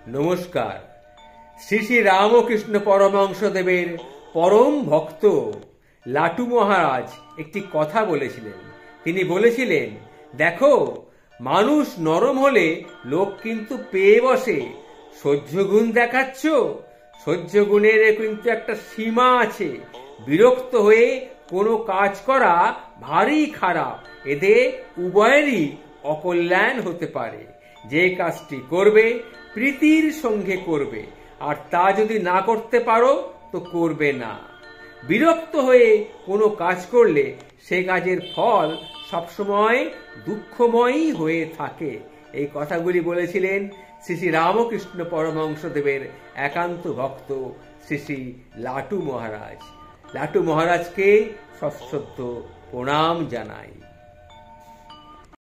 নমস্কার। শ্রী শ্রী রামকৃষ্ণ পরমহংসদেবের পরম ভক্ত লাটু মহারাজ একটি কথা বলেছিলেন। তিনি বলেছিলেন, দেখো, মানুষ নরম হলে লোক কিন্তু পেয়ে বসে। সহ্য গুণ দেখাচ্ছ, সহ্য গুণের কিন্তু একটা সীমা আছে। বিরক্ত হয়ে কোনো কাজ করা ভারী খারাপ, এতে উভয়েরই অকল্যাণ হতে পারে। যে কাজটি করবে প্রীতির সঙ্গে করবে, আর তা যদি না করতে পারো তো করবে না। বিরক্ত হয়ে কোনো কাজ করলে সে কাজের ফল সবসময় দুঃখময়ই হয়ে থাকে। এই কথাগুলি বলেছিলেন শ্রী শ্রী রামকৃষ্ণ পরমহংসদেবের একান্ত ভক্ত শ্রী শ্রী লাটু মহারাজ। লাটু মহারাজকে সশ্রদ্ধ প্রণাম জানাই।